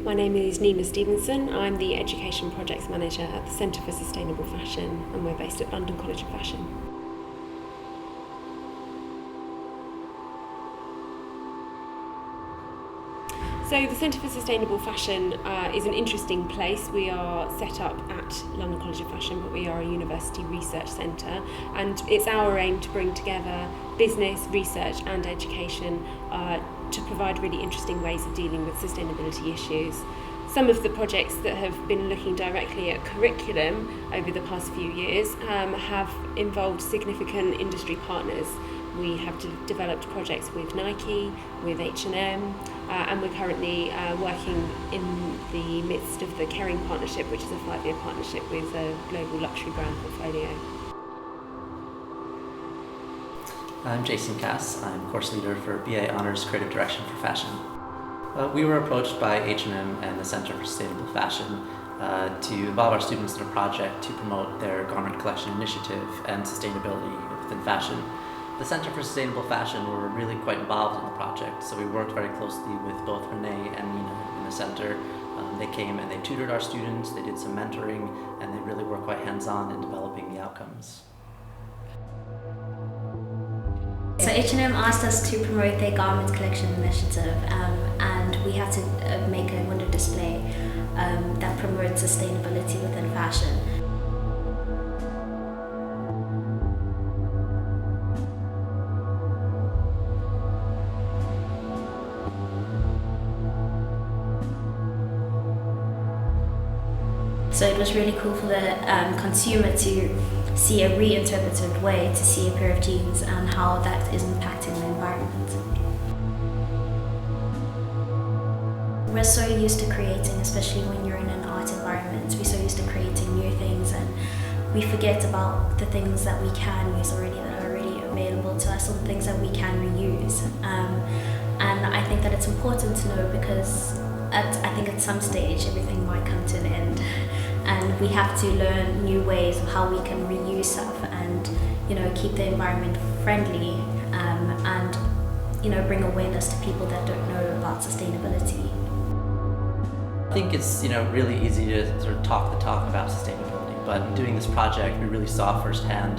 My name is Nina Stevenson. I'm the Education Projects Manager at the Centre for Sustainable Fashion, and we're based at London College of Fashion. So the Centre for Sustainable Fashion is an interesting place. We are set up at London College of Fashion, but we are a university research centre, and it's our aim to bring together business, research and education to provide really interesting ways of dealing with sustainability issues. Some of the projects that have been looking directly at curriculum over the past few years have involved significant industry partners. We have developed projects with Nike, with H&M, and we're currently working in the midst of the Kering partnership, which is a 5-year partnership with a global luxury brand portfolio. I'm Jason Cass. I'm course leader for BA Honours Creative Direction for Fashion. We were approached by H&M and the Centre for Sustainable Fashion to involve our students in a project to promote their garment collection initiative and sustainability within fashion. The Centre for Sustainable Fashion were really quite involved in the project, so we worked very closely with both Renee and Nina in the centre. They came and they tutored our students, they did some mentoring, and they really were quite hands-on in developing the outcomes. So H&M asked us to promote their garment collection initiative, and we had to make a window display that promotes sustainability within fashion. So it was really cool for the consumer to see a reinterpreted way to see a pair of jeans and how that is impacting the environment. We're so used to creating, especially when you're in an art environment, we're so used to creating new things, and we forget about the things that we can use already, that are already available to us, or the things that we can reuse. And I think that it's important to know, because I think at some stage everything might come to an end, and we have to learn new ways of how we can reuse stuff and, keep the environment friendly, and bring awareness to people that don't know about sustainability. I think it's really easy to sort of talk the talk about sustainability, but in doing this project we really saw firsthand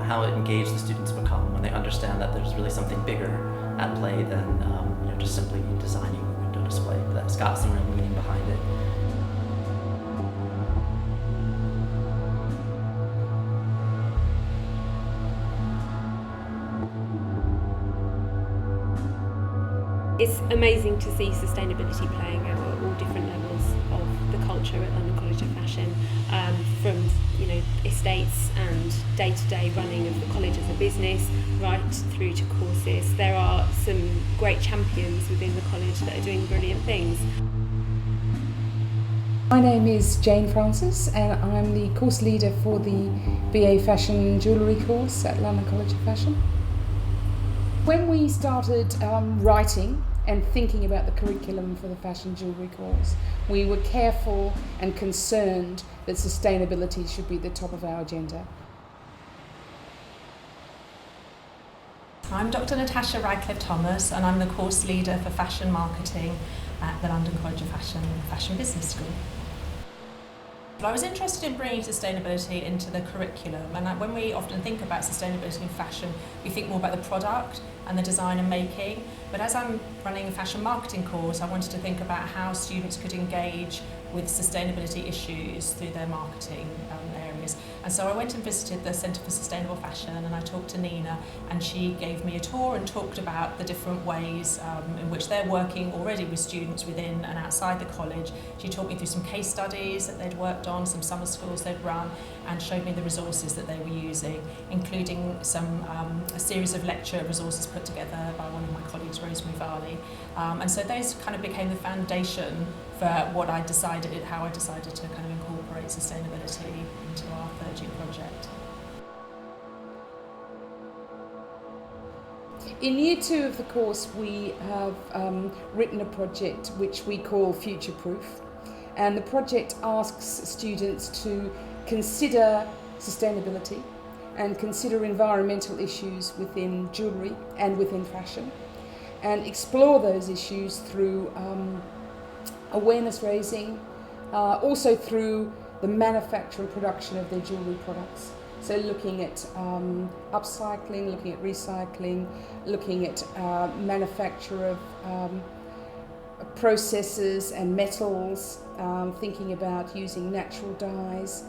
how engaged the students become when they understand that there's really something bigger at play than just simply designing a window display. That's got some real meaning behind it. It's amazing to see sustainability playing out at all different levels of the culture at London College of Fashion, from estates and day-to-day running of the college as a business, right through to courses. There are some great champions within the college that are doing brilliant things. My name is Jane Francis, and I'm the course leader for the BA Fashion Jewellery course at London College of Fashion. When we started writing and thinking about the curriculum for the fashion jewellery course, we were careful and concerned that sustainability should be at the top of our agenda. I'm Dr. Natasha Radcliffe-Thomas, and I'm the course leader for fashion marketing at the London College of Fashion Fashion Business School. I was interested in bringing sustainability into the curriculum, and when we often think about sustainability in fashion, we think more about the product and the design and making, but as I'm running a fashion marketing course, I wanted to think about how students could engage with sustainability issues through their marketing areas. And so I went and visited the Centre for Sustainable Fashion, and I talked to Nina, and she gave me a tour and talked about the different ways in which they're working already with students within and outside the college. She talked me through some case studies that they'd worked on, some summer schools they'd run, and showed me the resources that they were using, including a series of lecture resources put together by one of my colleagues, Rosemary Varley. And so those kind of became the foundation for how I decided to kind of incorporate sustainability into our third-year project. In year 2 of the course, we have written a project which we call Future Proof, and the project asks students to consider sustainability and consider environmental issues within jewellery and within fashion, and explore those issues through awareness raising, also through the manufacture and production of their jewellery products. So looking at upcycling, looking at recycling, looking at manufacture of processes and metals, thinking about using natural dyes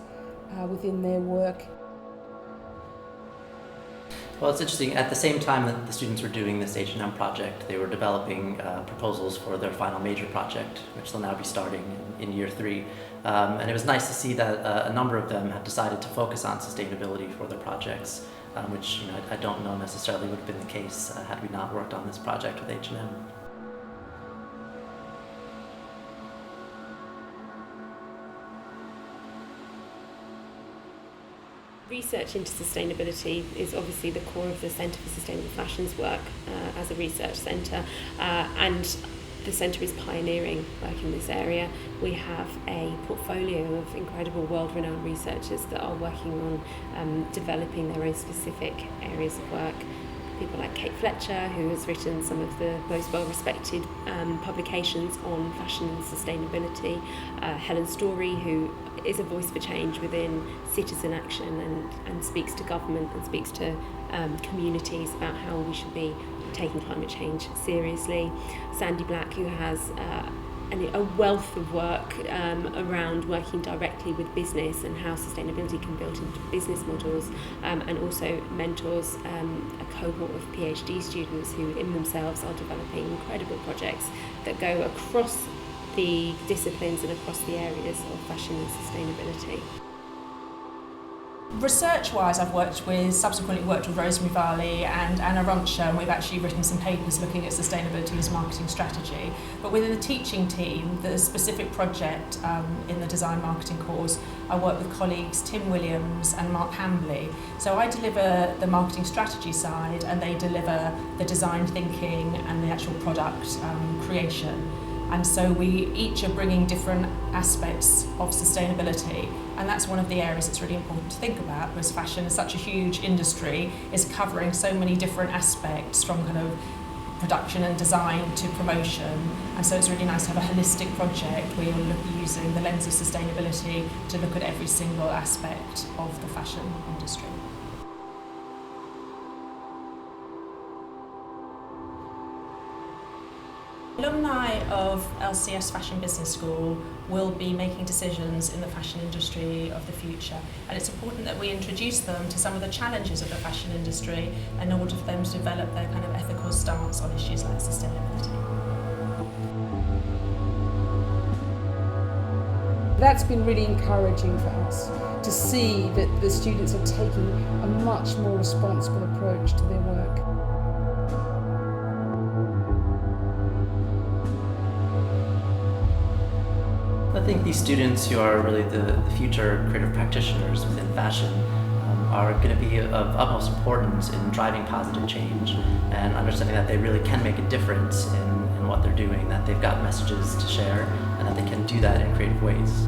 within their work. Well, it's interesting. At the same time that the students were doing this H&M project, they were developing proposals for their final major project, which they'll now be starting in year 3. And it was nice to see that a number of them have decided to focus on sustainability for their projects, which I don't know necessarily would have been the case had we not worked on this project with H&M. Research into sustainability is obviously the core of the Centre for Sustainable Fashion's work as a research centre, and the centre is pioneering work in this area. We have a portfolio of incredible world-renowned researchers that are working on developing their own specific areas of work. People like Kate Fletcher, who has written some of the most well-respected publications on fashion and sustainability. Helen Story, who is a voice for change within citizen action and speaks to government and speaks to communities about how we should be taking climate change seriously. Sandy Black, who has a wealth of work around working directly with business and how sustainability can build into business models, and also mentors a cohort of PhD students who in themselves are developing incredible projects that go across the disciplines and across the areas of fashion and sustainability. Research-wise, I've subsequently worked with Rosemary Varley and Anna Roncha, and we've actually written some papers looking at sustainability as marketing strategy. But within the teaching team, the specific project in the design marketing course, I work with colleagues Tim Williams and Mark Hambley. So I deliver the marketing strategy side, and they deliver the design thinking and the actual product creation. And so we each are bringing different aspects of sustainability, and that's one of the areas that's really important to think about, because fashion is such a huge industry, is covering so many different aspects from kind of production and design to promotion. And so it's really nice to have a holistic project where you're using the lens of sustainability to look at every single aspect of the fashion industry. Alumni of LCS Fashion Business School will be making decisions in the fashion industry of the future, and it's important that we introduce them to some of the challenges of the fashion industry in order for them to develop their kind of ethical stance on issues like sustainability. That's been really encouraging for us to see that the students are taking a much more responsible approach to their work. I think these students, who are really the future creative practitioners within fashion, are going to be of utmost importance in driving positive change and understanding that they really can make a difference in what they're doing, that they've got messages to share, and that they can do that in creative ways.